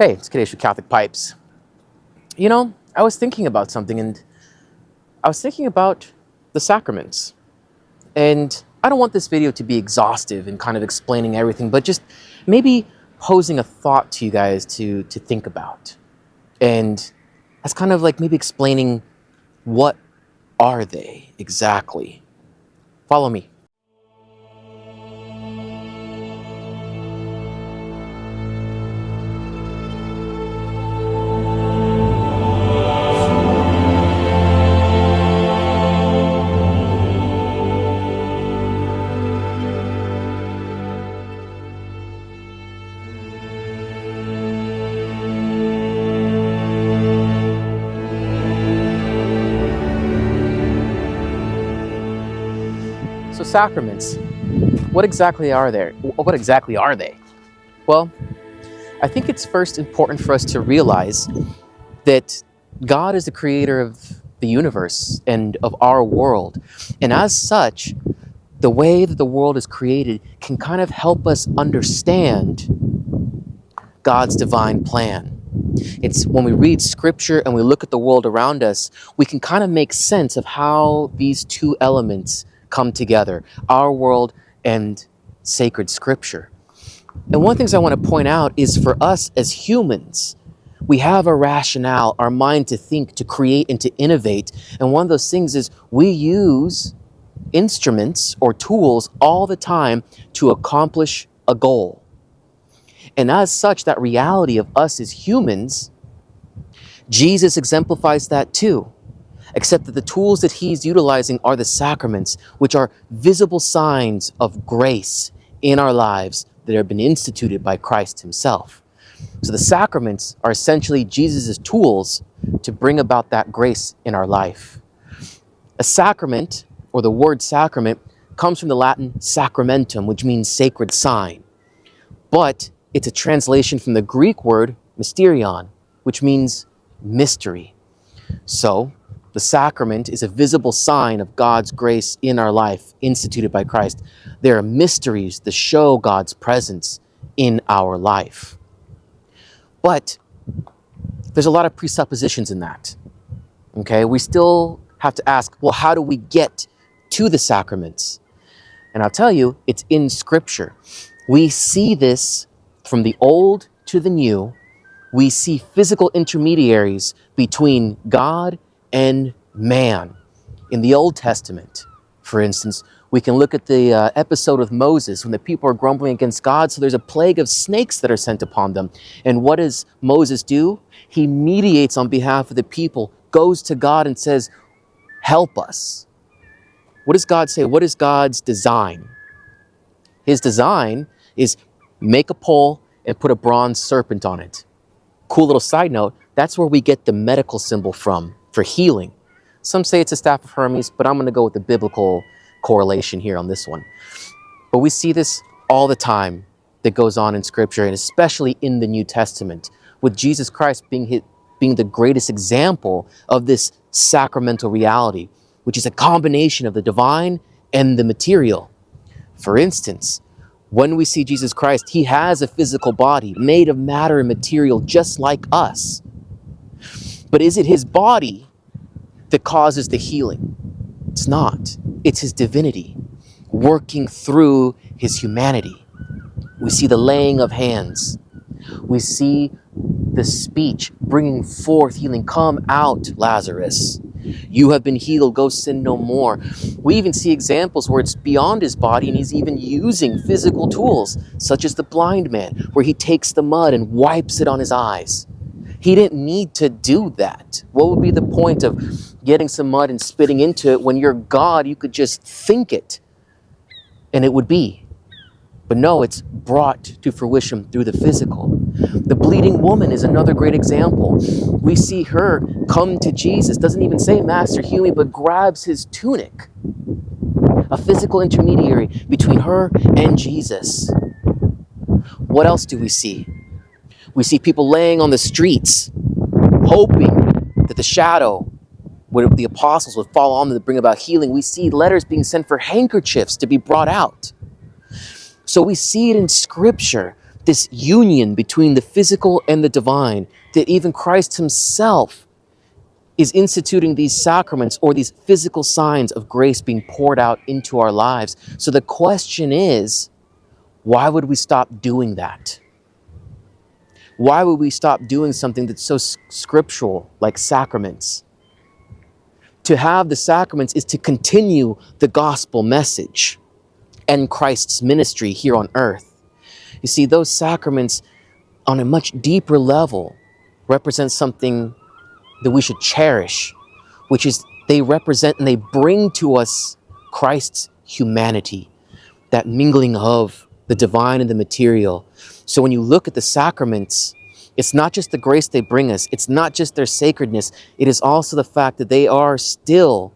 Hey, it's Kadesh with Catholic Pipes. You know, I was thinking about something, and I was thinking about the sacraments. And I don't want this video to be exhaustive and kind of explaining everything, but just maybe posing a thought to you guys to think about. And that's kind of like maybe explaining, what are they exactly? Follow me. So sacraments, what exactly are they? What exactly are they? Well, I think it's first important for us to realize that God is the creator of the universe and of our world. And as such, the way that the world is created can kind of help us understand God's divine plan. It's when we read scripture and we look at the world around us, we can kind of make sense of how these two elements come together, our world and sacred scripture. And one of the things I want to point out is, for us as humans, we have a rationale, our mind to think, to create, and to innovate. And one of those things is we use instruments or tools all the time to accomplish a goal. And as such, that reality of us as humans, Jesus exemplifies that too. Except that the tools that he's utilizing are the sacraments, which are visible signs of grace in our lives that have been instituted by Christ himself. So the sacraments are essentially Jesus' tools to bring about that grace in our life. A sacrament, or the word sacrament, comes from the Latin sacramentum, which means sacred sign. But it's a translation from the Greek word mysterion, which means mystery. So the sacrament is a visible sign of God's grace in our life, instituted by Christ. There are mysteries that show God's presence in our life. But there's a lot of presuppositions in that. Okay, we still have to ask, well, how do we get to the sacraments? And I'll tell you, it's in Scripture. We see this from the Old to the New. We see physical intermediaries between God and man. In the Old Testament, for instance, we can look at the episode of Moses when the people are grumbling against God, so there's a plague of snakes that are sent upon them. And what does Moses do? He mediates on behalf of the people, goes to God and says, help us. What does God say? What is God's design? His design is make a pole and put a bronze serpent on it. Cool little side note, that's where we get the medical symbol from, for healing. Some say it's a staff of Hermes, but I'm going to go with the biblical correlation here on this one. But we see this all the time that goes on in Scripture, and especially in the New Testament, with Jesus Christ being the greatest example of this sacramental reality, which is a combination of the divine and the material. For instance, when we see Jesus Christ, he has a physical body made of matter and material just like us. But is it his body that causes the healing? It's not. It's his divinity working through his humanity. We see the laying of hands. We see the speech bringing forth healing. Come out, Lazarus. You have been healed. Go sin no more. We even see examples where it's beyond his body and he's even using physical tools, such as the blind man, where he takes the mud and wipes it on his eyes. He didn't need to do that. What would be the point of getting some mud and spitting into it when you're God? You could just think it and it would be. But no, it's brought to fruition through the physical. The bleeding woman is another great example. We see her come to Jesus, doesn't even say, Master, heal me, but grabs his tunic. A physical intermediary between her and Jesus. What else do we see? We see people laying on the streets, hoping that the shadow, what the apostles would fall on them to bring about healing. We see letters being sent for handkerchiefs to be brought out. So we see it in Scripture this union between the physical and the divine, that even Christ himself is instituting these sacraments or these physical signs of grace being poured out into our lives. So the question is, why would we stop doing that? Why would we stop doing something that's so scriptural, like sacraments? To have the sacraments is to continue the gospel message and Christ's ministry here on earth. You see, those sacraments on a much deeper level represent something that we should cherish, which is they represent and they bring to us Christ's humanity, that mingling of the divine and the material. So when you look at the sacraments, it's not just the grace they bring us, it's not just their sacredness, it is also the fact that they are still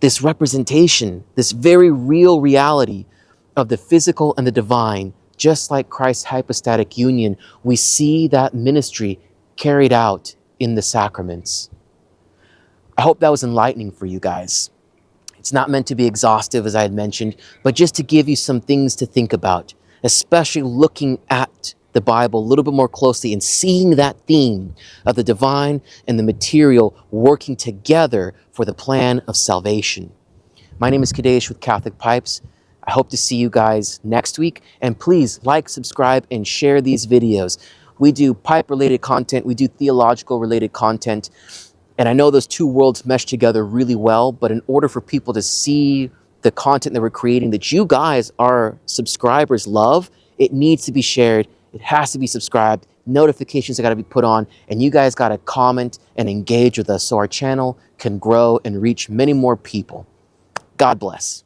this representation, this very real reality of the physical and the divine. Just like Christ's hypostatic union, we see that ministry carried out in the sacraments. I hope that was enlightening for you guys. It's not meant to be exhaustive, as I had mentioned, but just to give you some things to think about, especially looking at the Bible a little bit more closely and seeing that theme of the divine and the material working together for the plan of salvation. My name is Kadesh with Catholic Pipes. I hope to see you guys next week, and please like, subscribe, and share these videos. We do pipe-related content, we do theological-related content, and I know those two worlds mesh together really well, but in order for people to see the content that we're creating that you guys, our subscribers, love, it needs to be shared, it has to be subscribed, notifications have got to be put on, and you guys got to comment and engage with us so our channel can grow and reach many more people. God bless.